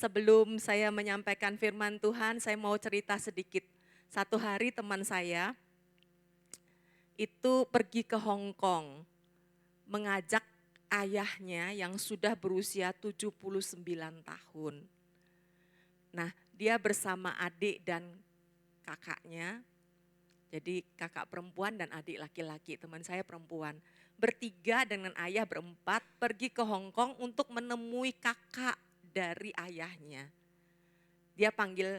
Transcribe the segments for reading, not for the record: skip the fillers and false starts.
Sebelum saya menyampaikan firman Tuhan, saya mau cerita sedikit. Satu hari teman saya itu pergi ke Hong Kong, mengajak ayahnya yang sudah berusia 79 tahun. Nah, dia bersama adik dan kakaknya, jadi kakak perempuan dan adik laki-laki, teman saya perempuan. Bertiga dengan ayah berempat pergi ke Hong Kong untuk menemui kakak dari ayahnya. Dia panggil,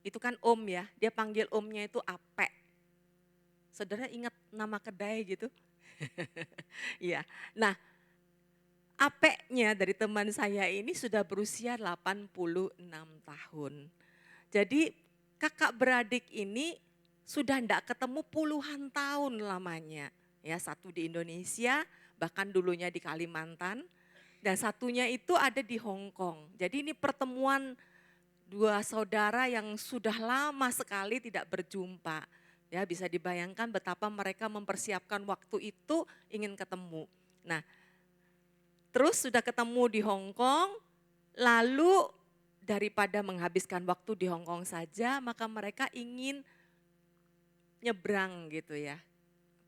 itu kan om ya, dia panggil omnya itu Ape. Saudara ingat nama kedai gitu? Iya. Nah, Apeknya dari teman saya ini sudah berusia 86 tahun. Jadi kakak beradik ini sudah tidak ketemu puluhan tahun lamanya. Ya, satu di Indonesia, bahkan dulunya di Kalimantan, dan satunya itu ada di Hong Kong. Jadi ini pertemuan dua saudara yang sudah lama sekali tidak berjumpa. Ya, bisa dibayangkan betapa mereka mempersiapkan waktu itu ingin ketemu. Nah, terus sudah ketemu di Hong Kong, lalu daripada menghabiskan waktu di Hong Kong saja, maka mereka ingin nyebrang gitu ya,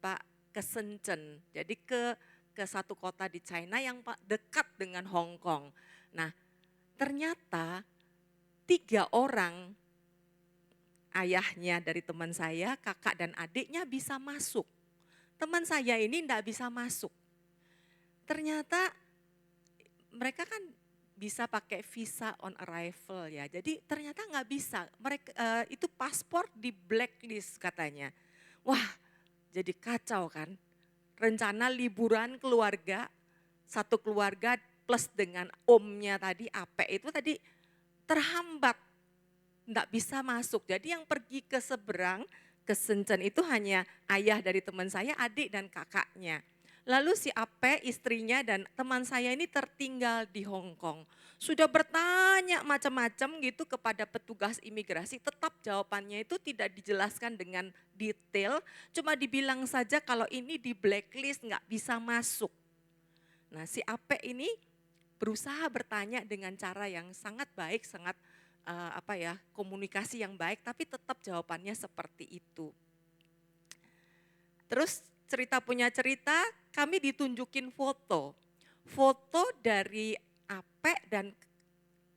Pak, ke Shenzhen. Jadi ke satu kota di China yang dekat dengan Hong Kong. Nah, ternyata 3 orang, ayahnya dari teman saya, kakak dan adiknya bisa masuk. Teman saya ini tidak bisa masuk. Ternyata mereka kan bisa pakai visa on arrival ya. Jadi ternyata nggak bisa. Mereka itu paspor di blacklist katanya. Wah, jadi kacau kan. Rencana liburan keluarga, satu keluarga plus dengan omnya tadi, Ape itu tadi terhambat. Nggak bisa masuk. Jadi yang pergi ke seberang, ke Shenzhen itu hanya ayah dari teman saya, adik dan kakaknya. Lalu si Ape, istrinya dan teman saya ini tertinggal di Hong Kong. Sudah bertanya macam-macam gitu kepada petugas imigrasi, tetap jawabannya itu tidak dijelaskan dengan detail, cuma dibilang saja kalau ini di blacklist nggak bisa masuk. Nah si Ape ini berusaha bertanya dengan cara yang sangat baik, sangat komunikasi yang baik, tapi tetap jawabannya seperti itu. Terus cerita punya cerita, kami ditunjukin foto dari Ape dan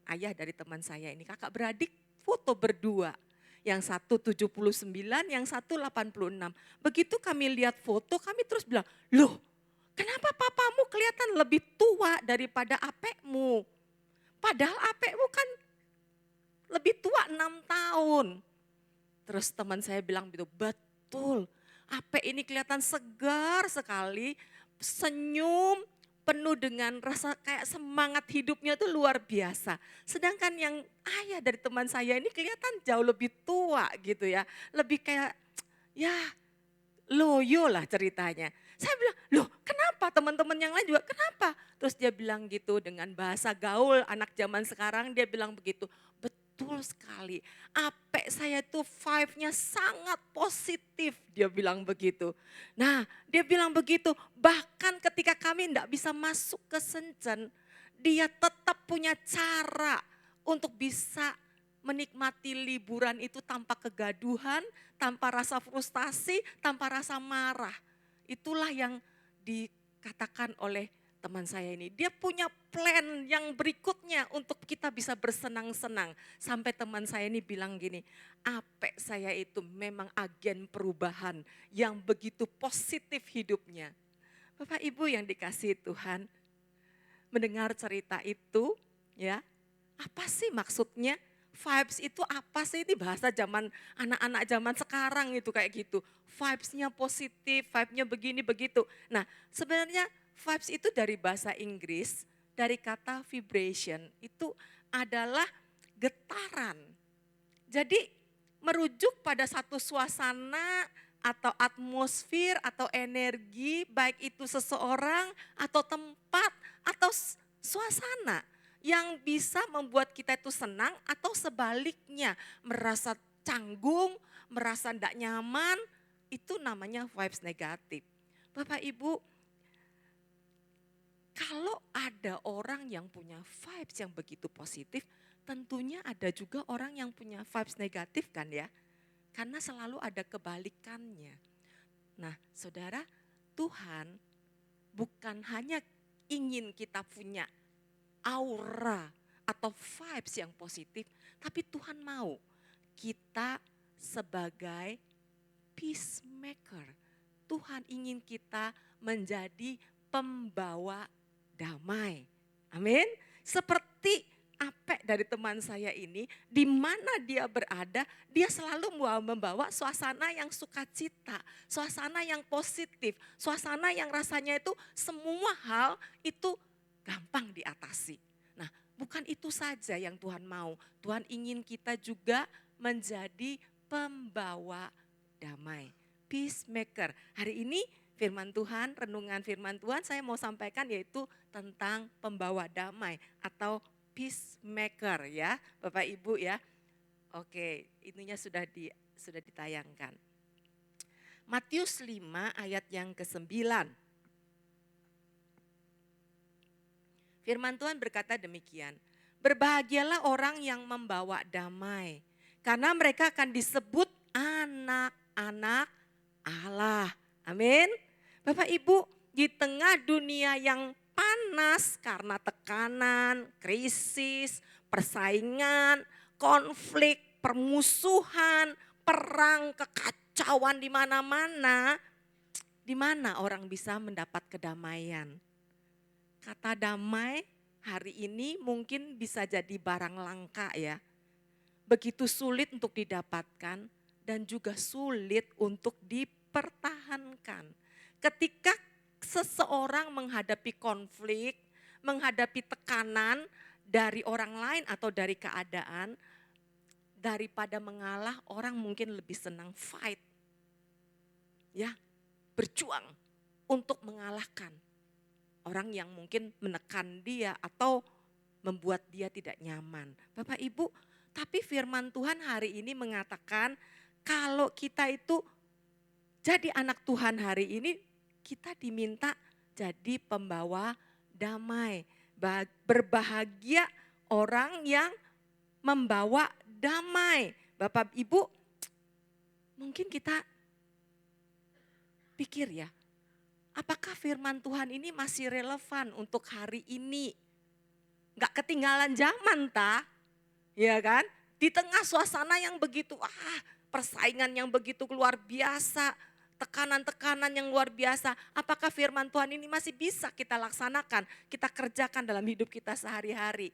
ayah dari teman saya ini, kakak beradik foto berdua. Yang satu 79, yang satu 86. Begitu kami lihat foto, kami terus bilang, loh kenapa papamu kelihatan lebih tua daripada Apekmu? Padahal Apekmu kan lebih tua 6 tahun. Terus teman saya bilang betul, Ape ini kelihatan segar sekali, senyum, penuh dengan rasa kayak semangat hidupnya tuh luar biasa. Sedangkan yang ayah dari teman saya ini kelihatan jauh lebih tua gitu ya. Lebih kayak ya loyo lah ceritanya. Saya bilang, loh kenapa teman-teman yang lain juga kenapa? Terus dia bilang gitu dengan bahasa gaul anak zaman sekarang dia bilang begitu. Betul sekali, Ape saya tuh vibe-nya sangat positif, dia bilang begitu. Nah dia bilang begitu, bahkan ketika kami tidak bisa masuk ke Shenzhen, dia tetap punya cara untuk bisa menikmati liburan itu tanpa kegaduhan, tanpa rasa frustasi, tanpa rasa marah. Itulah yang dikatakan oleh teman saya ini. Dia punya plan yang berikutnya untuk kita bisa bersenang-senang. Sampai teman saya ini bilang gini, Ape saya itu memang agen perubahan yang begitu positif hidupnya. Bapak Ibu yang dikasihi Tuhan, mendengar cerita itu ya, apa sih maksudnya? Vibes itu apa sih? Ini bahasa zaman anak-anak zaman sekarang itu kayak gitu. Vibes-nya positif, vibe-nya begini begitu. Nah sebenarnya vibes itu dari bahasa Inggris, dari kata vibration. Itu adalah getaran. Jadi merujuk pada satu suasana atau atmosfer atau energi, baik itu seseorang atau tempat atau suasana yang bisa membuat kita itu senang atau sebaliknya merasa canggung, merasa tidak nyaman, itu namanya vibes negatif. Bapak Ibu, kalau ada orang yang punya vibes yang begitu positif, tentunya ada juga orang yang punya vibes negatif kan ya. Karena selalu ada kebalikannya. Nah saudara, Tuhan bukan hanya ingin kita punya aura atau vibes yang positif, tapi Tuhan mau kita sebagai peacemaker. Tuhan ingin kita menjadi pembawa damai. Amin. Seperti Apek dari teman saya ini, di mana dia berada, dia selalu membawa suasana yang sukacita, suasana yang positif, suasana yang rasanya itu semua hal itu gampang diatasi. Nah, bukan itu saja yang Tuhan mau. Tuhan ingin kita juga menjadi pembawa damai, peacemaker. Hari ini firman Tuhan, renungan firman Tuhan saya mau sampaikan yaitu tentang pembawa damai atau peacemaker ya, Bapak Ibu ya. Oke, ininya sudah ditayangkan. Matius 5 ayat yang ke-9. Firman Tuhan berkata demikian, berbahagialah orang yang membawa damai, karena mereka akan disebut anak-anak Allah. Amin. Bapak Ibu, di tengah dunia yang panas karena tekanan, krisis, persaingan, konflik, permusuhan, perang, kekacauan di mana-mana, di mana orang bisa mendapat kedamaian? Kata damai hari ini mungkin bisa jadi barang langka ya. Begitu sulit untuk didapatkan dan juga sulit untuk dipertahankan. Ketika seseorang menghadapi konflik, menghadapi tekanan dari orang lain atau dari keadaan, daripada mengalah orang mungkin lebih senang fight. Ya, berjuang untuk mengalahkan orang yang mungkin menekan dia atau membuat dia tidak nyaman. Bapak Ibu, tapi firman Tuhan hari ini mengatakan kalau kita itu jadi anak Tuhan hari ini, kita diminta jadi pembawa damai. Berbahagia orang yang membawa damai. Bapak Ibu, mungkin kita pikir ya, apakah firman Tuhan ini masih relevan untuk hari ini? Gak ketinggalan zaman ya kan? Di tengah suasana yang begitu, persaingan yang begitu luar biasa, tekanan-tekanan yang luar biasa. Apakah firman Tuhan ini masih bisa kita laksanakan, kita kerjakan dalam hidup kita sehari-hari?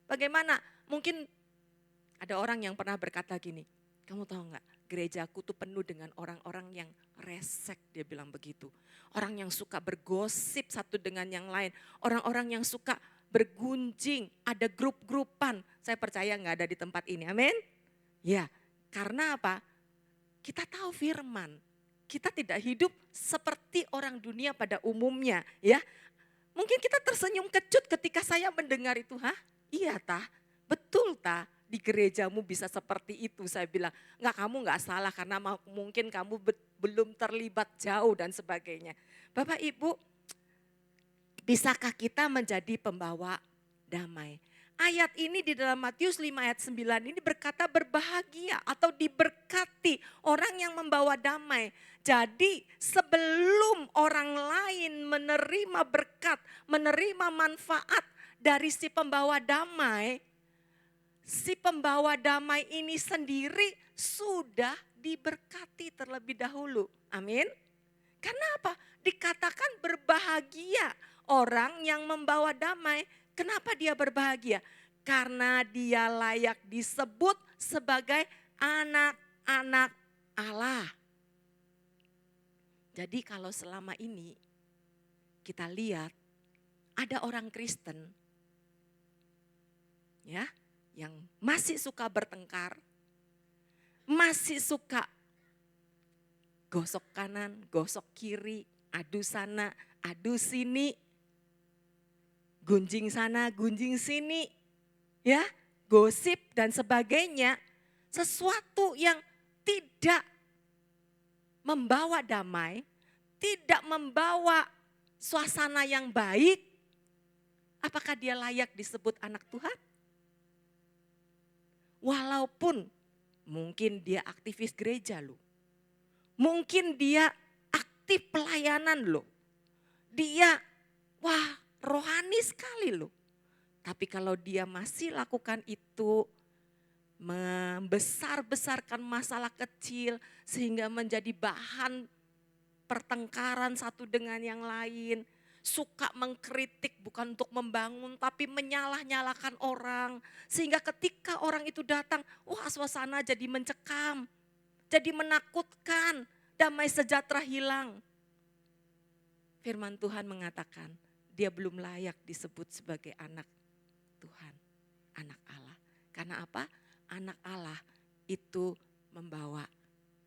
Bagaimana? Mungkin ada orang yang pernah berkata gini, kamu tahu gak, gerejaku tuh penuh dengan orang-orang yang resek, dia bilang begitu. Orang yang suka bergosip satu dengan yang lain, orang-orang yang suka bergunjing, ada grup-grupan. Saya percaya gak ada di tempat ini, amin? Ya, karena apa? Kita tahu firman. Kita tidak hidup seperti orang dunia pada umumnya ya. Mungkin kita tersenyum kecut ketika saya mendengar itu. Iya betul di gerejamu bisa seperti itu. Saya bilang, kamu gak salah karena mungkin kamu belum terlibat jauh dan sebagainya. Bapak Ibu, bisakah kita menjadi pembawa damai? Ayat ini di dalam Matius 5 ayat 9 ini berkata berbahagia atau diberkati orang yang membawa damai. Jadi sebelum orang lain menerima berkat, menerima manfaat dari si pembawa damai ini sendiri sudah diberkati terlebih dahulu. Amin. Karena apa? Dikatakan berbahagia orang yang membawa damai. Kenapa dia berbahagia? Karena dia layak disebut sebagai anak-anak Allah. Jadi kalau selama ini kita lihat ada orang Kristen ya yang masih suka bertengkar, masih suka gosok kanan, gosok kiri, adu sana, adu sini, gunjing sana, gunjing sini, ya, gosip dan sebagainya, sesuatu yang tidak membawa damai, tidak membawa suasana yang baik, apakah dia layak disebut anak Tuhan? Walaupun mungkin dia aktivis gereja loh. Mungkin dia aktif pelayanan loh. Dia wah rohani sekali loh. Tapi kalau dia masih lakukan itu, membesar-besarkan masalah kecil sehingga menjadi bahan pertengkaran satu dengan yang lain, suka mengkritik bukan untuk membangun tapi menyalah-nyalahkan orang. Sehingga ketika orang itu datang, wah suasana jadi mencekam, jadi menakutkan, damai sejahtera hilang. Firman Tuhan mengatakan dia belum layak disebut sebagai anak Tuhan, anak Allah. Karena apa? Anak Allah itu membawa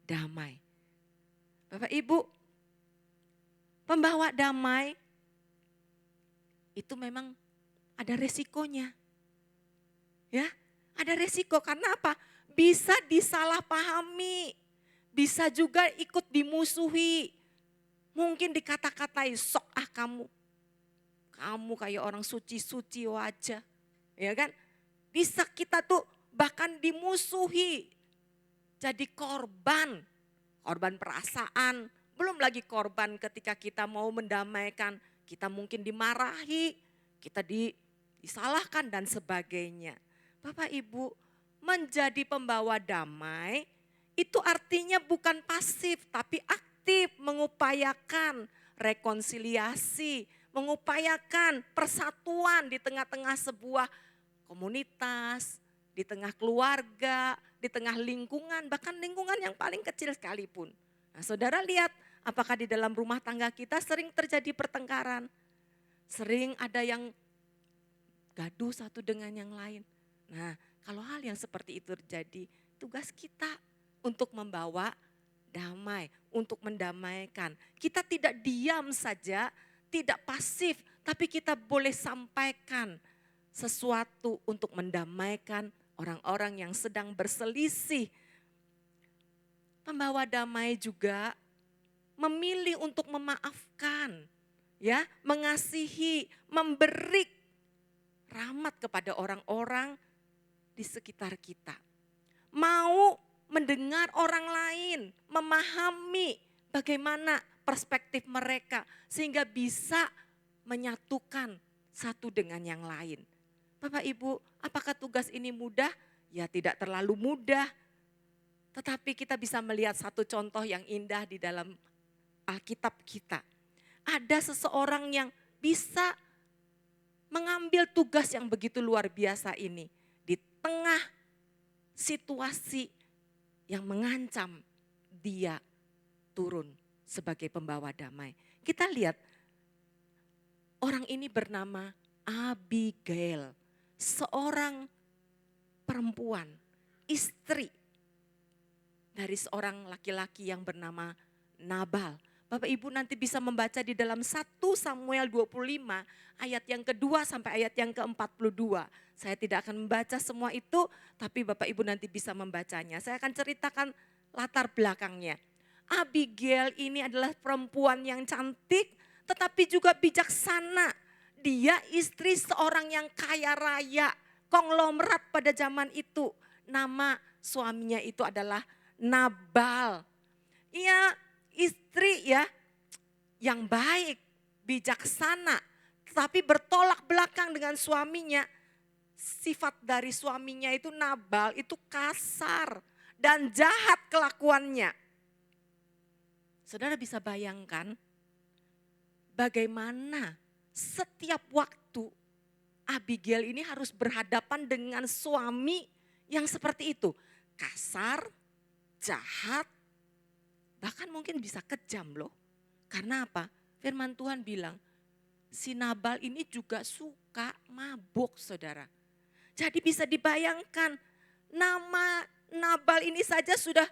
damai. Bapak Ibu, pembawa damai itu memang ada resikonya. Ya, ada resiko karena apa? Bisa disalahpahami, bisa juga ikut dimusuhi. Mungkin dikata-katai, sok kamu kayak orang suci-suci wajah. Ya kan? Bisa kita tuh bahkan dimusuhi. Jadi korban perasaan. Belum lagi korban ketika kita mau mendamaikan, kita mungkin dimarahi, kita disalahkan dan sebagainya. Bapak Ibu, menjadi pembawa damai itu artinya bukan pasif tapi aktif mengupayakan rekonsiliasi, mengupayakan persatuan di tengah-tengah sebuah komunitas, di tengah keluarga, di tengah lingkungan, bahkan lingkungan yang paling kecil sekalipun. Nah, saudara lihat apakah di dalam rumah tangga kita sering terjadi pertengkaran, sering ada yang gaduh satu dengan yang lain. Nah, kalau hal yang seperti itu terjadi, tugas kita untuk membawa damai, untuk mendamaikan. Kita tidak diam saja, tidak pasif, tapi kita boleh sampaikan sesuatu untuk mendamaikan orang-orang yang sedang berselisih. Pembawa damai juga memilih untuk memaafkan, ya, mengasihi, memberi rahmat kepada orang-orang di sekitar kita. Mau mendengar orang lain, memahami bagaimana perspektif mereka sehingga bisa menyatukan satu dengan yang lain. Bapak Ibu, apakah tugas ini mudah? Ya tidak terlalu mudah. Tetapi kita bisa melihat satu contoh yang indah di dalam Alkitab kita. Ada seseorang yang bisa mengambil tugas yang begitu luar biasa ini. Di tengah situasi yang mengancam, dia turun sebagai pembawa damai. Kita lihat orang ini bernama Abigail. Seorang perempuan, istri dari seorang laki-laki yang bernama Nabal. Bapak Ibu nanti bisa membaca di dalam 1 Samuel 25 ayat yang kedua sampai ayat yang ke-42. Saya tidak akan membaca semua itu, tapi Bapak Ibu nanti bisa membacanya. Saya akan ceritakan latar belakangnya. Abigail ini adalah perempuan yang cantik tetapi juga bijaksana. Dia istri seorang yang kaya raya, konglomerat pada zaman itu. Nama suaminya itu adalah Nabal. Ia istri ya yang baik, bijaksana, tapi bertolak belakang dengan suaminya. Sifat dari suaminya itu Nabal itu kasar dan jahat kelakuannya. Saudara bisa bayangkan bagaimana setiap waktu Abigail ini harus berhadapan dengan suami yang seperti itu. Kasar, jahat, bahkan mungkin bisa kejam loh. Karena apa? Firman Tuhan bilang, si Nabal ini juga suka mabuk saudara. Jadi bisa dibayangkan nama Nabal ini saja sudah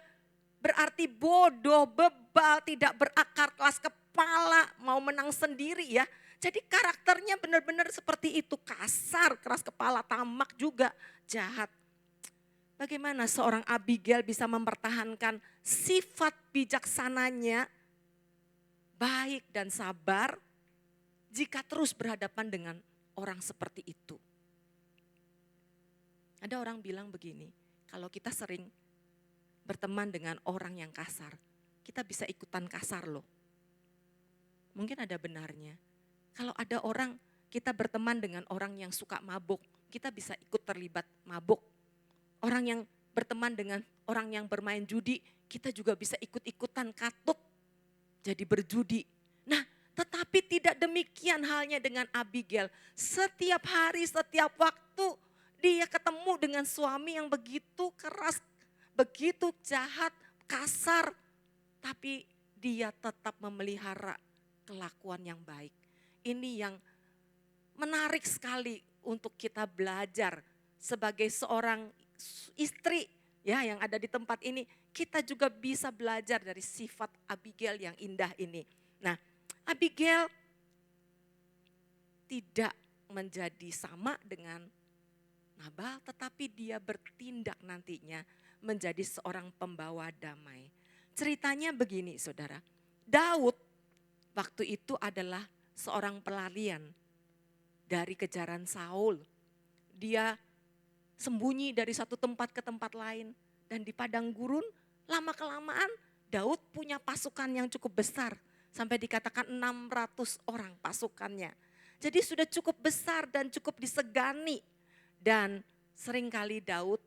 berarti bodoh, bebal, tidak berakar keras kepala, mau menang sendiri ya. Jadi karakternya benar-benar seperti itu, kasar, keras kepala, tamak juga, jahat. Bagaimana seorang Abigail bisa mempertahankan sifat bijaksananya, baik dan sabar, jika terus berhadapan dengan orang seperti itu? Ada orang bilang begini, Kalau kita sering berteman dengan orang yang kasar, kita bisa ikutan kasar loh. Mungkin ada benarnya. Kalau ada orang, kita berteman dengan orang yang suka mabuk, kita bisa ikut terlibat mabuk. Orang yang berteman dengan orang yang bermain judi, kita juga bisa ikut-ikutan katut jadi berjudi. Nah, tetapi tidak demikian halnya dengan Abigail. Setiap hari, setiap waktu dia ketemu dengan suami yang begitu keras, begitu jahat, kasar. Tapi dia tetap memelihara kelakuan yang baik. Ini yang menarik sekali untuk kita belajar sebagai seorang istri ya yang ada di tempat ini. Kita juga bisa belajar dari sifat Abigail yang indah ini. Nah, Abigail tidak menjadi sama dengan Nabal, tetapi dia bertindak nantinya menjadi seorang pembawa damai. Ceritanya begini saudara, Daud waktu itu adalah seorang pelarian dari kejaran Saul. Dia sembunyi dari satu tempat ke tempat lain. Dan di padang gurun lama-kelamaan Daud punya pasukan yang cukup besar. Sampai dikatakan 600 orang pasukannya. Jadi sudah cukup besar dan cukup disegani. Dan seringkali Daud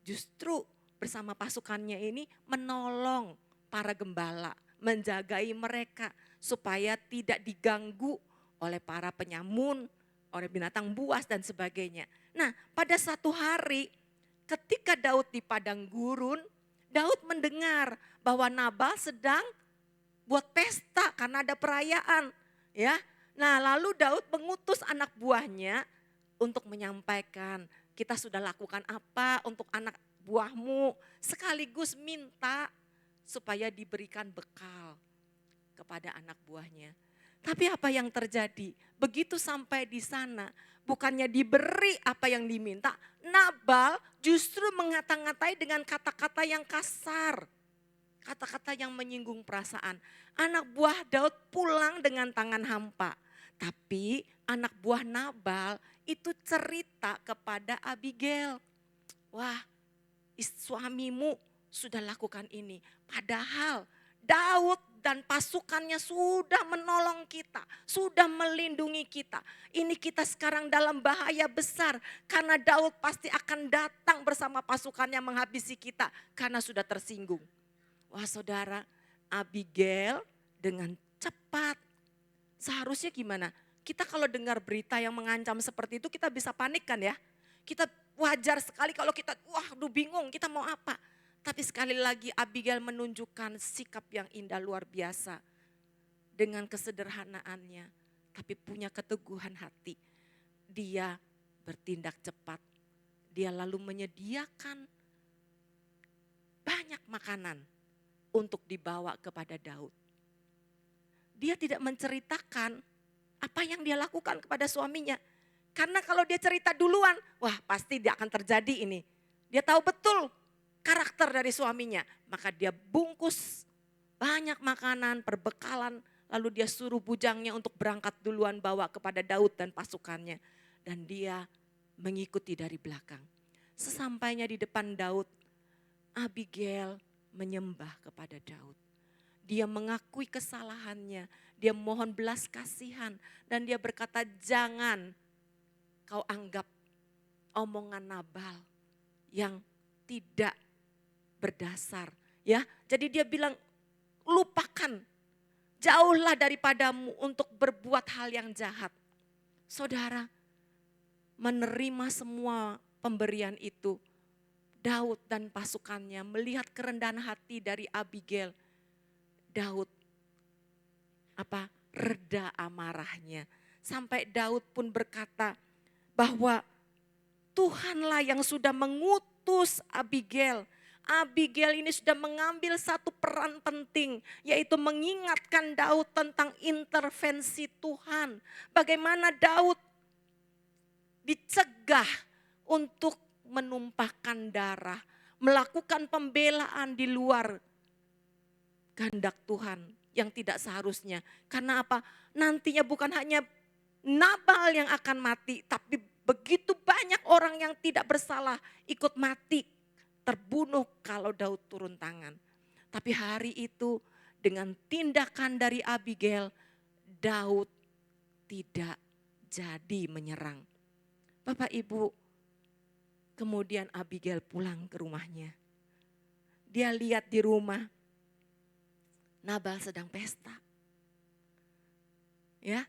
justru bersama pasukannya ini menolong para gembala. Menjagai mereka supaya tidak diganggu oleh para penyamun, oleh binatang buas dan sebagainya. Nah, pada satu hari ketika Daud di padang gurun, Daud mendengar bahwa Nabal sedang buat pesta karena ada perayaan, ya. Nah, lalu Daud mengutus anak buahnya untuk menyampaikan, kita sudah lakukan apa untuk anak buahmu, sekaligus minta supaya diberikan bekal kepada anak buahnya. Tapi apa yang terjadi? Begitu sampai di sana, bukannya diberi apa yang diminta, Nabal justru mengata-ngatai dengan kata-kata yang kasar. Kata-kata yang menyinggung perasaan. Anak buah Daud pulang dengan tangan hampa. Tapi anak buah Nabal itu cerita kepada Abigail. Wah, suamimu sudah lakukan ini. Padahal Daud dan pasukannya sudah menolong kita, sudah melindungi kita. Ini kita sekarang dalam bahaya besar karena Daud pasti akan datang bersama pasukannya menghabisi kita karena sudah tersinggung. Wah saudara, Abigail dengan cepat. Seharusnya gimana? Kita kalau dengar berita yang mengancam seperti itu kita bisa panik kan ya. Kita wajar sekali kalau kita bingung kita mau apa. Tapi sekali lagi Abigail menunjukkan sikap yang indah luar biasa. Dengan kesederhanaannya, tapi punya keteguhan hati. Dia bertindak cepat. Dia lalu menyediakan banyak makanan untuk dibawa kepada Daud. Dia tidak menceritakan apa yang dia lakukan kepada suaminya. Karena kalau dia cerita duluan, wah pasti dia akan terjadi ini. Dia tahu betul karakter dari suaminya. Maka dia bungkus banyak makanan, perbekalan. Lalu dia suruh bujangnya untuk berangkat duluan bawa kepada Daud dan pasukannya. Dan dia mengikuti dari belakang. Sesampainya di depan Daud, Abigail menyembah kepada Daud. Dia mengakui kesalahannya, dia mohon belas kasihan. Dan dia berkata jangan kau anggap omongan Nabal yang tidak berdasar, ya. Jadi dia bilang lupakan, jauhlah daripadamu untuk berbuat hal yang jahat. Saudara, menerima semua pemberian itu, Daud dan pasukannya melihat kerendahan hati dari Abigail. Daud reda amarahnya. Sampai Daud pun berkata bahwa Tuhanlah yang sudah mengutus Abigail. Abigail ini sudah mengambil satu peran penting, yaitu mengingatkan Daud tentang intervensi Tuhan. Bagaimana Daud dicegah untuk menumpahkan darah, melakukan pembelaan di luar kehendak Tuhan yang tidak seharusnya. Karena apa? Nantinya bukan hanya Nabal yang akan mati, tapi begitu banyak orang yang tidak bersalah ikut mati terbunuh kalau Daud turun tangan. Tapi hari itu dengan tindakan dari Abigail, Daud tidak jadi menyerang. Bapak Ibu, kemudian Abigail pulang ke rumahnya. Dia lihat di rumah Nabal sedang pesta. Ya,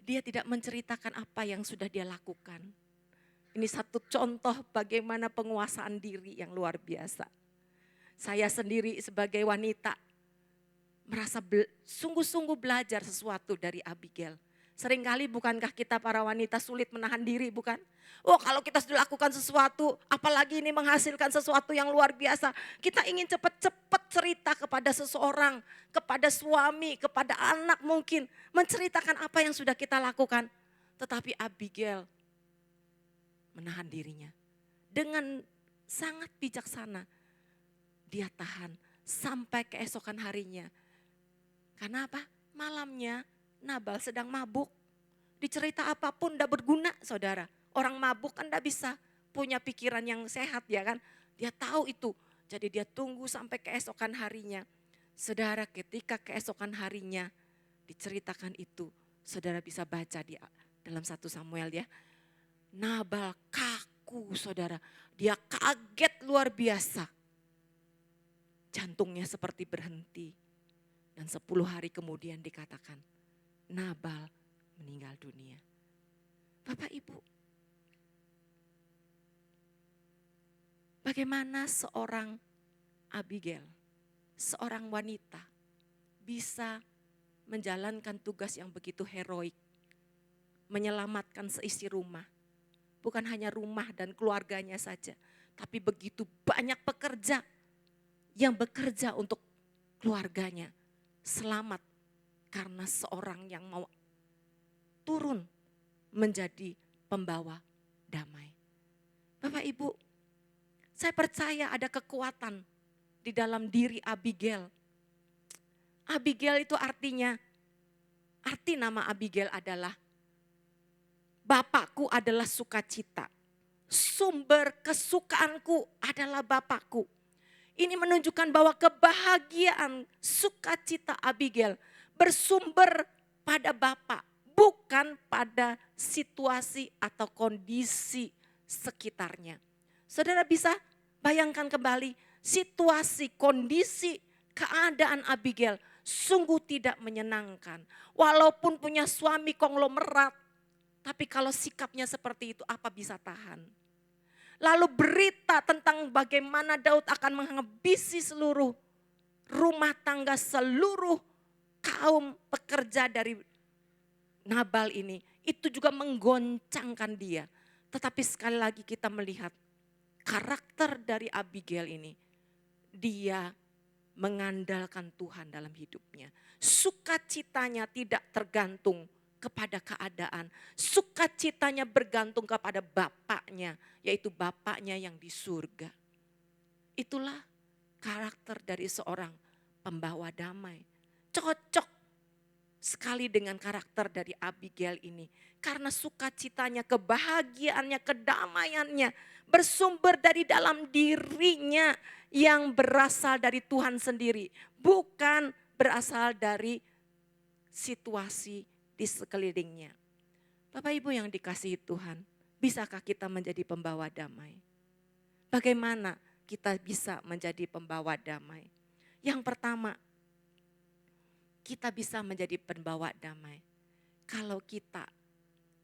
dia tidak menceritakan apa yang sudah dia lakukan. Ini satu contoh bagaimana penguasaan diri yang luar biasa. Saya sendiri sebagai wanita merasa sungguh-sungguh belajar sesuatu dari Abigail. Seringkali bukankah kita para wanita sulit menahan diri, bukan? Oh, kalau kita sudah lakukan sesuatu, apalagi ini menghasilkan sesuatu yang luar biasa. Kita ingin cepat-cepat cerita kepada seseorang, kepada suami, kepada anak mungkin. Menceritakan apa yang sudah kita lakukan. Tetapi Abigail menahan dirinya. Dengan sangat bijaksana, dia tahan sampai keesokan harinya. Karena apa? Malamnya Nabal sedang mabuk. Dicerita apapun tidak berguna, saudara. Orang mabuk kan tidak bisa punya pikiran yang sehat, ya kan. Dia tahu itu. Jadi dia tunggu sampai keesokan harinya. Saudara, ketika keesokan harinya diceritakan itu, saudara bisa baca di dalam 1 Samuel ya. Nabal kaku, saudara. Dia kaget luar biasa. Jantungnya seperti berhenti. Dan 10 hari kemudian dikatakan Nabal meninggal dunia. Bapak Ibu, bagaimana seorang Abigail, seorang wanita bisa menjalankan tugas yang begitu heroik, menyelamatkan seisi rumah. Bukan hanya rumah dan keluarganya saja, tapi begitu banyak pekerja yang bekerja untuk keluarganya selamat karena seorang yang mau turun menjadi pembawa damai. Bapak Ibu, saya percaya ada kekuatan di dalam diri Abigail. Abigail itu arti nama Abigail adalah Bapakku adalah sukacita. Sumber kesukaanku adalah Bapakku. Ini menunjukkan bahwa kebahagiaan, sukacita Abigail bersumber pada Bapa, bukan pada situasi atau kondisi sekitarnya. Saudara bisa bayangkan kembali situasi, kondisi, keadaan Abigail sungguh tidak menyenangkan. Walaupun punya suami konglomerat, tapi kalau sikapnya seperti itu apa bisa tahan? Lalu berita tentang bagaimana Daud akan menghabisi seluruh rumah tangga, seluruh kaum pekerja dari Nabal ini. Itu juga menggoncangkan dia. Tetapi sekali lagi kita melihat karakter dari Abigail ini. Dia mengandalkan Tuhan dalam hidupnya. Sukacitanya tidak tergantung kepada keadaan. Sukacitanya bergantung kepada Bapaknya, yaitu Bapaknya yang di surga. Itulah karakter dari seorang pembawa damai. Cocok sekali dengan karakter dari Abigail ini. Karena sukacitanya, kebahagiaannya, kedamaiannya bersumber dari dalam dirinya yang berasal dari Tuhan sendiri. Bukan berasal dari situasi di sekelilingnya. Bapak Ibu yang dikasihi Tuhan, bisakah kita menjadi pembawa damai? Bagaimana kita bisa menjadi pembawa damai? Yang pertama, kita bisa menjadi pembawa damai kalau kita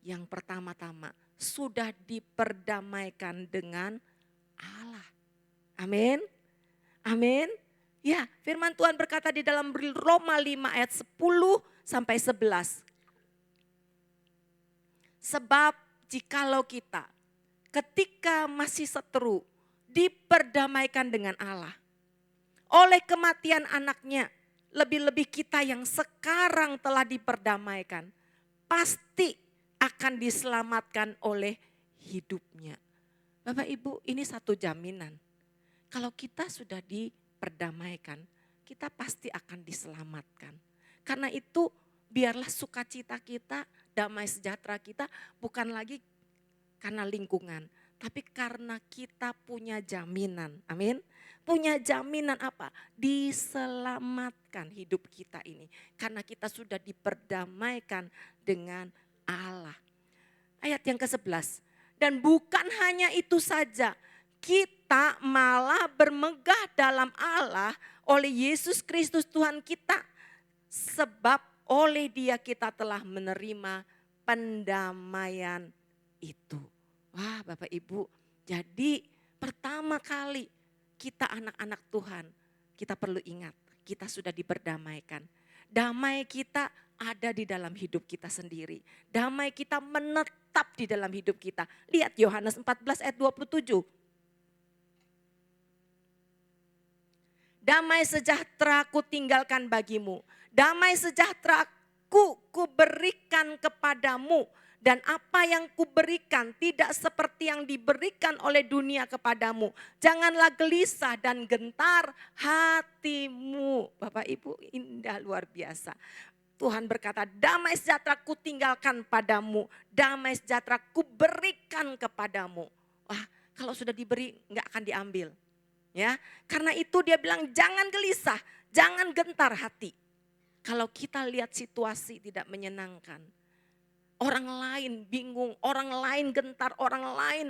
yang pertama-tama sudah diperdamaikan dengan Allah. Amin. Amin. Ya, firman Tuhan berkata di dalam Roma 5 ayat 10 sampai 11. Sebab jikalau kita ketika masih seteru diperdamaikan dengan Allah oleh kematian anaknya, lebih-lebih kita yang sekarang telah diperdamaikan pasti akan diselamatkan oleh hidupnya. Bapak Ibu, ini satu jaminan. Kalau kita sudah diperdamaikan, kita pasti akan diselamatkan. Karena itu biarlah sukacita kita, damai sejahtera kita bukan lagi karena lingkungan, Tapi karena kita punya jaminan, amin. Punya jaminan apa? Diselamatkan hidup kita ini. Karena kita sudah diperdamaikan dengan Allah. Ayat yang ke-11. Dan bukan hanya itu saja, kita malah bermegah dalam Allah oleh Yesus Kristus Tuhan kita. Sebab oleh Dia kita telah menerima pendamaian itu. Wah Bapak Ibu, jadi pertama kali kita anak-anak Tuhan, kita perlu ingat, kita sudah diperdamaikan. Damai kita ada di dalam hidup kita sendiri. Damai kita menetap di dalam hidup kita. Lihat Yohanes 14 ayat 27. Damai sejahtera ku tinggalkan bagimu. Damai sejahtera ku berikan kepadamu. Dan apa yang kuberikan tidak seperti yang diberikan oleh dunia kepadamu. Janganlah gelisah dan gentar hatimu. Bapak Ibu, indah luar biasa. Tuhan berkata, damai sejahtera ku tinggalkan padamu. Damai sejahtera ku berikan kepadamu. Wah, kalau sudah diberi nggak akan diambil. Ya, karena itu dia bilang jangan gelisah, jangan gentar hati. Kalau kita lihat situasi tidak menyenangkan. Orang lain bingung, orang lain gentar, orang lain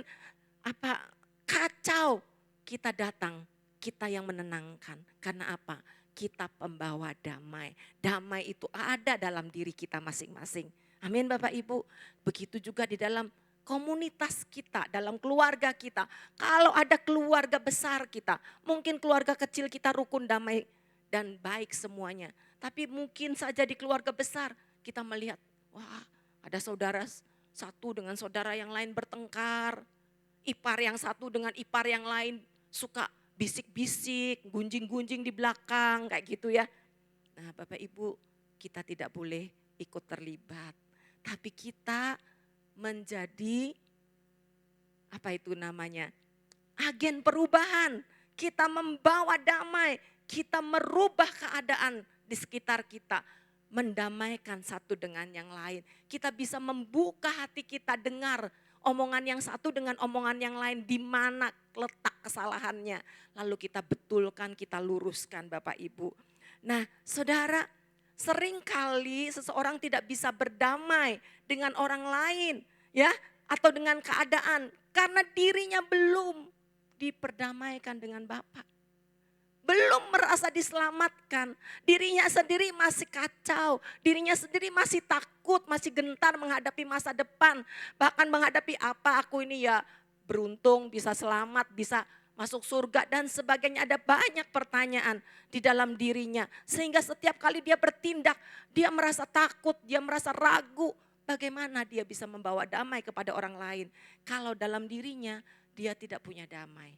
kacau. Kita datang, kita yang menenangkan. Karena apa? Kita pembawa damai. Damai itu ada dalam diri kita masing-masing. Amin Bapak Ibu. Begitu juga di dalam komunitas kita, dalam keluarga kita. Kalau ada keluarga besar kita, mungkin keluarga kecil kita rukun, damai dan baik semuanya. Tapi mungkin saja di keluarga besar kita melihat, wah, ada saudara satu dengan saudara yang lain bertengkar. Ipar yang satu dengan ipar yang lain suka bisik-bisik, gunjing-gunjing di belakang kayak gitu ya. Nah Bapak Ibu, kita tidak boleh ikut terlibat. Tapi kita menjadi agen perubahan. Kita membawa damai, kita merubah keadaan di sekitar kita. Mendamaikan satu dengan yang lain. Kita bisa membuka hati kita dengar omongan yang satu dengan omongan yang lain. Di mana letak kesalahannya. Lalu kita betulkan, kita luruskan Bapak Ibu. Nah saudara, seringkali seseorang tidak bisa berdamai dengan orang lain. Ya, atau dengan keadaan. Karena dirinya belum diperdamaikan dengan Bapa. Belum merasa diselamatkan, dirinya sendiri masih kacau, dirinya sendiri masih takut, masih gentar menghadapi masa depan. Bahkan menghadapi aku ini ya beruntung bisa selamat, bisa masuk surga dan sebagainya. Ada banyak pertanyaan di dalam dirinya. Sehingga setiap kali dia bertindak, dia merasa takut, dia merasa ragu. Bagaimana dia bisa membawa damai kepada orang lain kalau dalam dirinya dia tidak punya damai.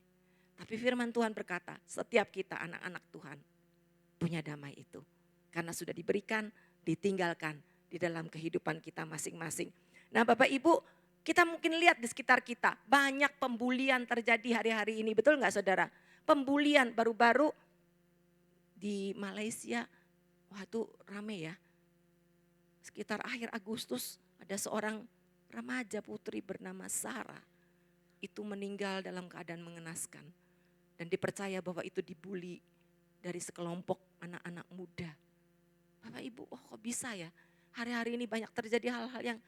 Tapi firman Tuhan berkata, setiap kita anak-anak Tuhan punya damai itu. Karena sudah diberikan, ditinggalkan di dalam kehidupan kita masing-masing. Nah Bapak Ibu, kita mungkin lihat di sekitar kita, banyak pembulian terjadi hari-hari ini. Betul nggak saudara? Pembulian baru-baru di Malaysia, wah itu rame ya. Sekitar akhir Agustus ada seorang remaja putri bernama Sarah. Itu meninggal dalam keadaan mengenaskan. Dan dipercaya bahwa itu dibully dari sekelompok anak-anak muda. Bapak Ibu, kok bisa ya? Hari-hari ini banyak terjadi hal-hal yang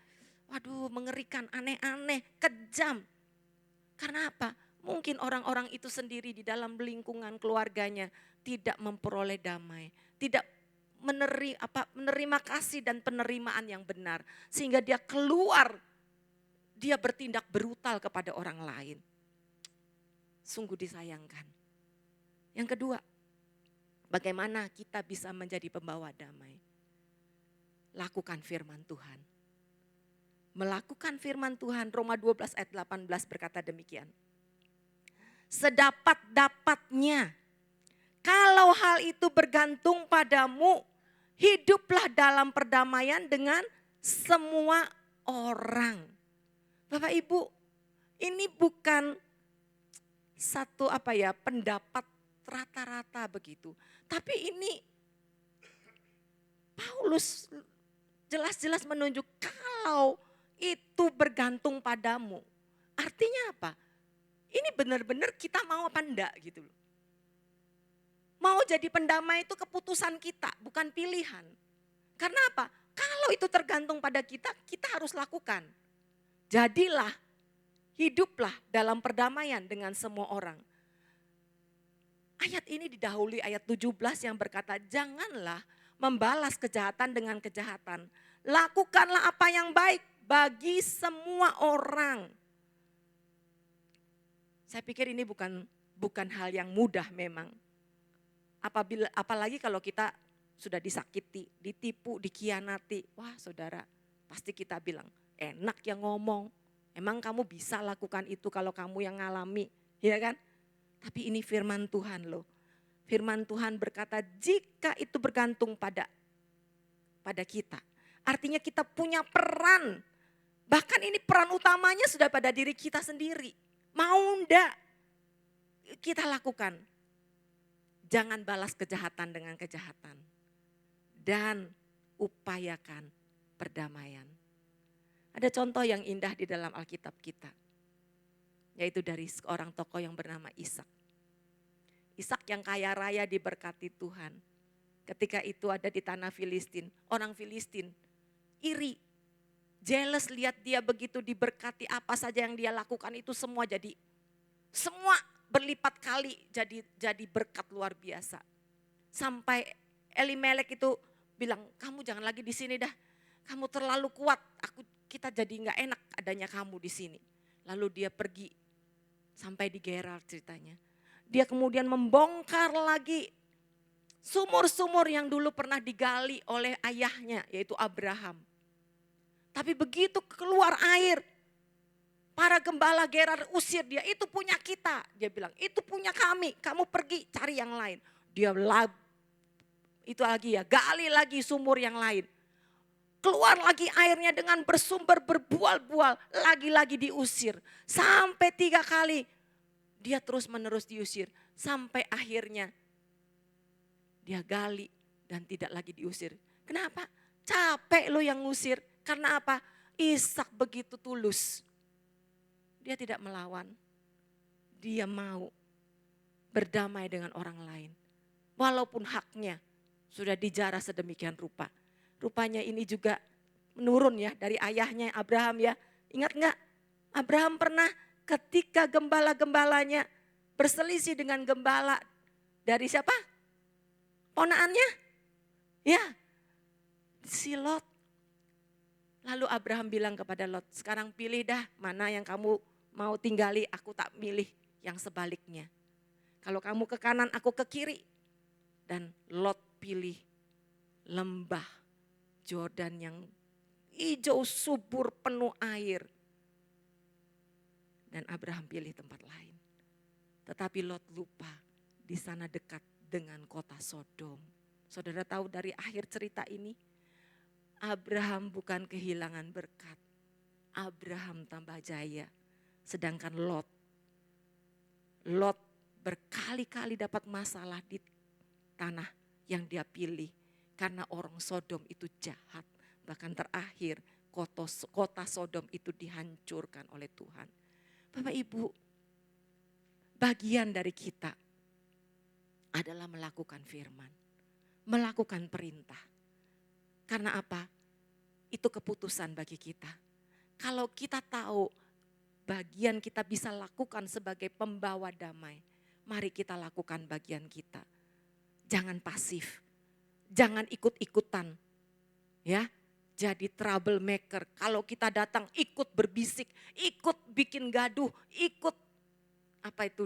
mengerikan, aneh-aneh, kejam. Karena apa? Mungkin orang-orang itu sendiri di dalam lingkungan keluarganya tidak memperoleh damai. Tidak menerima kasih dan penerimaan yang benar. Sehingga dia keluar, dia bertindak brutal kepada orang lain. Sungguh disayangkan. Yang kedua, bagaimana kita bisa menjadi pembawa damai? Lakukan firman Tuhan. Melakukan firman Tuhan, Roma 12 ayat 18 berkata demikian. Sedapat-dapatnya, kalau hal itu bergantung padamu, hiduplah dalam perdamaian dengan semua orang. Bapak Ibu, ini bukan satu pendapat rata-rata begitu. Tapi ini Paulus jelas-jelas menunjuk kalau itu bergantung padamu. Artinya apa? Ini benar-benar kita mau apa enggak gitu loh. Mau jadi pendamai itu keputusan kita, bukan pilihan. Karena apa? Kalau itu tergantung pada kita, kita harus lakukan. Jadilah, hiduplah dalam perdamaian dengan semua orang. Ayat ini didahului ayat 17 yang berkata, janganlah membalas kejahatan dengan kejahatan. Lakukanlah apa yang baik bagi semua orang. Saya pikir ini bukan hal yang mudah memang. Apalagi kalau kita sudah disakiti, ditipu, dikhianati. Wah saudara, pasti kita bilang, enak yang ngomong. Emang kamu bisa lakukan itu kalau kamu yang ngalami, ya kan? Tapi ini firman Tuhan loh. Firman Tuhan berkata jika itu bergantung pada kita. Artinya kita punya peran. Bahkan ini peran utamanya sudah pada diri kita sendiri. Mau enggak kita lakukan. Jangan balas kejahatan dengan kejahatan. Dan upayakan perdamaian. Ada contoh yang indah di dalam Alkitab kita. Yaitu dari seorang tokoh yang bernama Ishak. Ishak yang kaya raya diberkati Tuhan. Ketika itu ada di tanah Filistin. Orang Filistin iri. Jealous lihat dia begitu diberkati, apa saja yang dia lakukan itu semua berlipat kali jadi berkat luar biasa. Sampai Elimelek itu bilang, kamu jangan lagi di sini dah. Kamu terlalu kuat, kita jadi nggak enak adanya kamu di sini. Lalu dia pergi sampai di Gerar ceritanya. Dia kemudian membongkar lagi sumur-sumur yang dulu pernah digali oleh ayahnya, yaitu Abraham. Tapi begitu keluar air, para gembala Gerar usir dia, itu punya kita. Dia bilang, itu punya kami, kamu pergi cari yang lain. Dia gali lagi sumur yang lain. Keluar lagi airnya dengan bersumber berbual-bual, lagi-lagi diusir. Sampai 3 kali dia terus menerus diusir. Sampai akhirnya dia gali dan tidak lagi diusir. Kenapa? Capek lo yang ngusir. Karena apa? Ishak begitu tulus. Dia tidak melawan. Dia mau berdamai dengan orang lain. Walaupun haknya sudah dijarah sedemikian rupa. Rupanya ini juga menurun ya dari ayahnya Abraham ya. Ingat enggak? Abraham pernah ketika gembala-gembalanya berselisih dengan gembala dari siapa? Ponaannya? Ya, si Lot. Lalu Abraham bilang kepada Lot, sekarang pilih dah mana yang kamu mau tinggali, aku tak milih yang sebaliknya. Kalau kamu ke kanan, aku ke kiri. Dan Lot pilih lembah Yordan yang hijau subur penuh air. Dan Abraham pilih tempat lain. Tetapi Lot lupa di sana dekat dengan kota Sodom. Saudara tahu dari akhir cerita ini, Abraham bukan kehilangan berkat. Abraham tambah jaya. Sedangkan Lot berkali-kali dapat masalah di tanah yang dia pilih. Karena orang Sodom itu jahat. Bahkan terakhir kota Sodom itu dihancurkan oleh Tuhan. Bapak Ibu, bagian dari kita adalah melakukan firman. Melakukan perintah. Karena apa? Itu keputusan bagi kita. Kalau kita tahu bagian kita bisa lakukan sebagai pembawa damai. Mari kita lakukan bagian kita. Jangan pasif. Jangan ikut-ikutan, ya. Jadi troublemaker. Kalau kita datang ikut berbisik, ikut bikin gaduh, ikut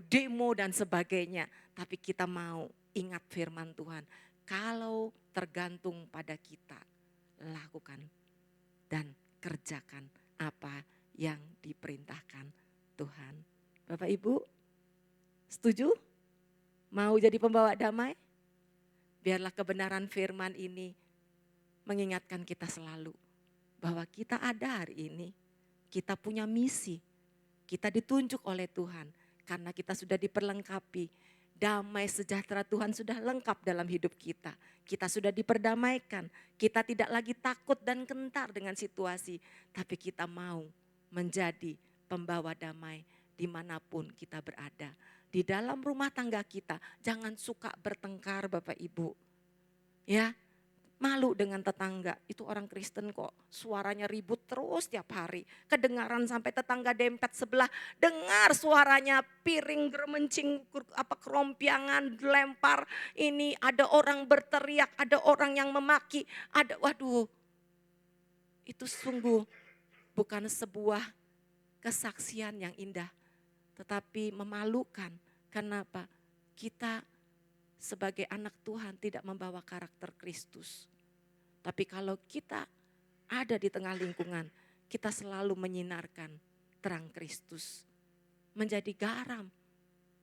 demo dan sebagainya. Tapi kita mau ingat firman Tuhan. Kalau tergantung pada kita, lakukan dan kerjakan apa yang diperintahkan Tuhan. Bapak Ibu, setuju? Mau jadi pembawa damai? Biarlah kebenaran firman ini mengingatkan kita selalu bahwa kita ada hari ini, kita punya misi, kita ditunjuk oleh Tuhan karena kita sudah diperlengkapi. Damai sejahtera Tuhan sudah lengkap dalam hidup kita. Kita sudah diperdamaikan, kita tidak lagi takut dan gentar dengan situasi, tapi kita mau menjadi pembawa damai dimanapun kita berada. Di dalam rumah tangga kita, jangan suka bertengkar Bapak Ibu. Ya, malu dengan tetangga, itu orang Kristen kok suaranya ribut terus tiap hari. Kedengaran sampai tetangga dempet sebelah, dengar suaranya piring geremencing, kerompiangan, lempar. Ini ada orang berteriak, ada orang yang memaki, waduh. Itu sungguh bukan sebuah kesaksian yang indah, tetapi memalukan. Kenapa? Kita sebagai anak Tuhan tidak membawa karakter Kristus. Tapi kalau kita ada di tengah lingkungan, kita selalu menyinarkan terang Kristus. Menjadi garam.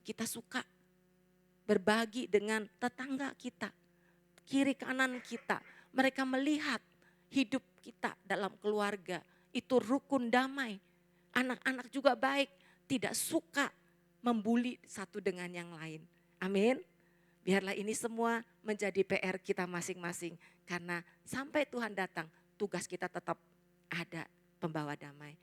Kita suka berbagi dengan tetangga kita, kiri kanan kita. Mereka melihat hidup kita dalam keluarga, itu rukun damai. Anak-anak juga baik, tidak suka membuli satu dengan yang lain. Amin. Biarlah ini semua menjadi PR kita masing-masing. Karena sampai Tuhan datang, tugas kita tetap ada, pembawa damai.